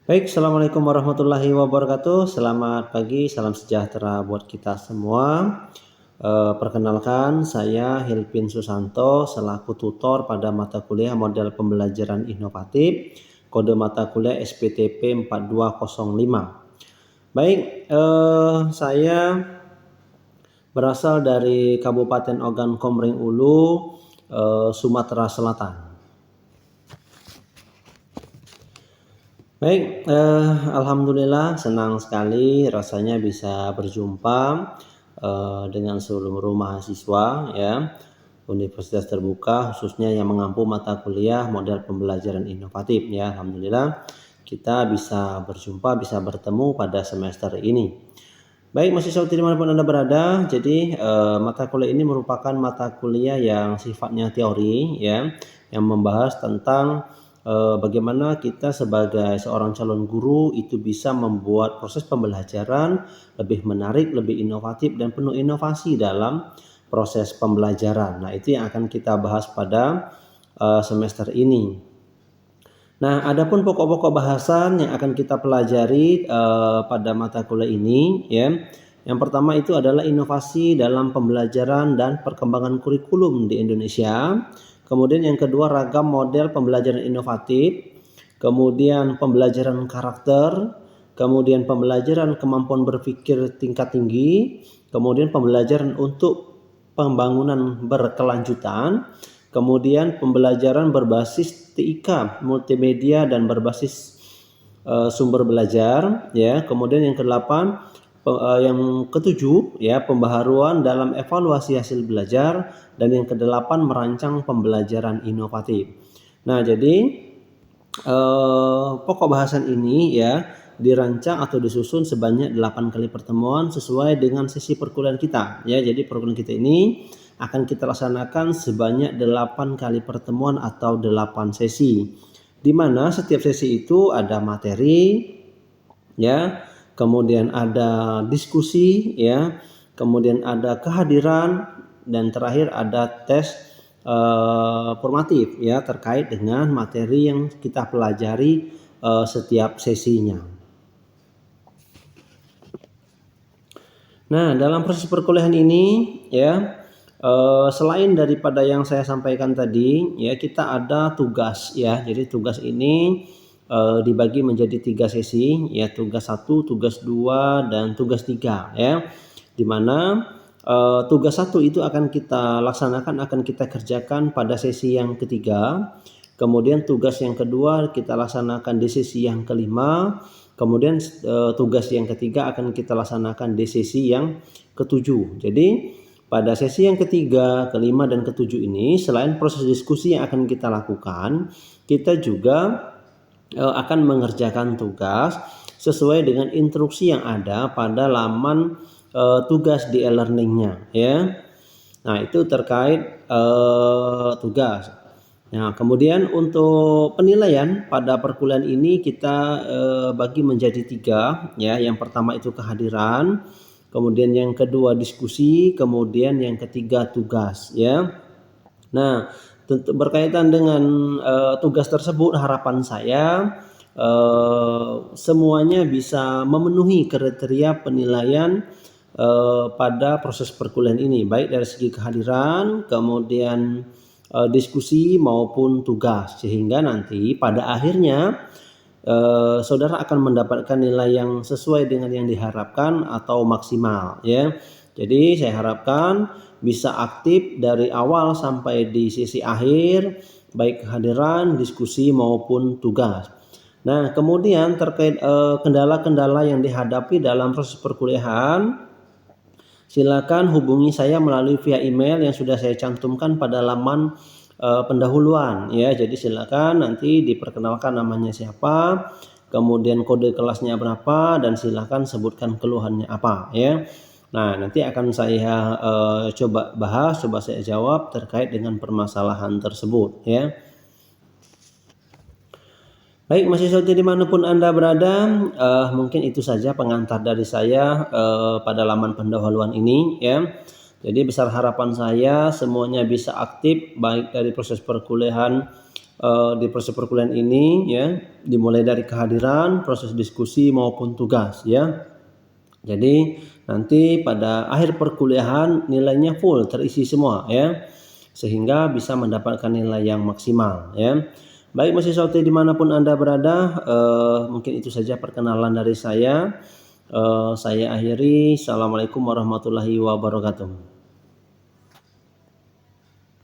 Baik, Assalamualaikum warahmatullahi wabarakatuh. Selamat pagi, salam sejahtera buat kita semua. Perkenalkan, saya Hilpin Susanto selaku tutor pada mata kuliah model pembelajaran inovatif, kode mata kuliah SPTP 4205. Baik, saya berasal dari Kabupaten Ogan Komering Ulu, Sumatera Selatan. Baik, alhamdulillah senang sekali rasanya bisa berjumpa dengan seluruh mahasiswa ya Universitas Terbuka khususnya yang mengampu mata kuliah model pembelajaran inovatif ya. Alhamdulillah kita bisa berjumpa, bisa bertemu pada semester ini. Baik mahasiswa dimanapun Anda berada, jadi mata kuliah ini merupakan mata kuliah yang sifatnya teori ya, yang membahas tentang bagaimana kita sebagai seorang calon guru itu bisa membuat proses pembelajaran lebih menarik, lebih inovatif dan penuh inovasi dalam proses pembelajaran. Nah, itu yang akan kita bahas pada semester ini. Nah, adapun pokok-pokok bahasan yang akan kita pelajari pada mata kuliah ini ya. Yang pertama itu adalah inovasi dalam pembelajaran dan perkembangan kurikulum di Indonesia. Kemudian yang kedua ragam model pembelajaran inovatif, kemudian pembelajaran karakter, kemudian pembelajaran kemampuan berpikir tingkat tinggi, kemudian pembelajaran untuk pembangunan berkelanjutan, kemudian pembelajaran berbasis TIK, multimedia dan berbasis sumber belajar ya. Kemudian yang kedelapan yang ketujuh ya pembaharuan dalam evaluasi hasil belajar dan yang kedelapan merancang pembelajaran inovatif. Nah, jadi pokok bahasan ini ya dirancang atau disusun sebanyak 8 kali pertemuan sesuai dengan sesi perkuliahan kita ya. Jadi perkuliahan kita ini akan kita laksanakan sebanyak 8 kali pertemuan atau 8 sesi. Di mana setiap sesi itu ada materi ya, kemudian ada diskusi ya, kemudian ada kehadiran dan terakhir ada tes formatif ya terkait dengan materi yang kita pelajari setiap sesinya. Nah, dalam proses perkuliahan ini ya selain daripada yang saya sampaikan tadi ya kita ada tugas ya. Jadi tugas ini dibagi menjadi 3 sesi ya, tugas 1, tugas 2 dan tugas 3 ya. Dimana tugas 1 itu akan kita laksanakan, akan kita kerjakan pada sesi yang ketiga. Kemudian tugas yang kedua kita laksanakan di sesi yang kelima. Kemudian tugas yang ketiga akan kita laksanakan di sesi yang ketujuh. Jadi pada sesi yang ketiga, kelima dan ketujuh ini selain proses diskusi yang akan kita lakukan, kita juga akan mengerjakan tugas sesuai dengan instruksi yang ada pada laman tugas di e-learningnya ya. Nah, itu terkait tugas. Nah, kemudian untuk penilaian pada perkuliahan ini kita bagi menjadi 3 ya. Yang pertama itu kehadiran, kemudian yang kedua diskusi, kemudian yang ketiga tugas ya. Nah, tentu berkaitan dengan tugas tersebut harapan saya semuanya bisa memenuhi kriteria penilaian pada proses perkuliahan ini, baik dari segi kehadiran, kemudian diskusi maupun tugas, sehingga nanti pada akhirnya saudara akan mendapatkan nilai yang sesuai dengan yang diharapkan atau maksimal ya. Jadi saya harapkan bisa aktif dari awal sampai di sisi akhir, baik kehadiran, diskusi maupun tugas. Nah, kemudian terkait kendala-kendala yang dihadapi dalam proses perkuliahan, silakan hubungi saya melalui via email yang sudah saya cantumkan pada laman pendahuluan ya. Jadi silakan nanti diperkenalkan namanya siapa, kemudian kode kelasnya berapa dan silakan sebutkan keluhannya apa ya. Nah, nanti akan saya coba bahas, coba saya jawab terkait dengan permasalahan tersebut ya. Baik mahasiswa dimanapun Anda berada, mungkin itu saja pengantar dari saya pada laman pendahuluan ini ya. Jadi besar harapan saya semuanya bisa aktif baik dari proses perkuliahan di proses perkuliahan ini ya, dimulai dari kehadiran, proses diskusi maupun tugas ya. Jadi nanti pada akhir perkuliahan nilainya full terisi semua ya, sehingga bisa mendapatkan nilai yang maksimal ya. Baik mahasiswa UT dimanapun Anda berada, mungkin itu saja perkenalan dari saya. Saya akhiri. Assalamualaikum warahmatullahi wabarakatuh.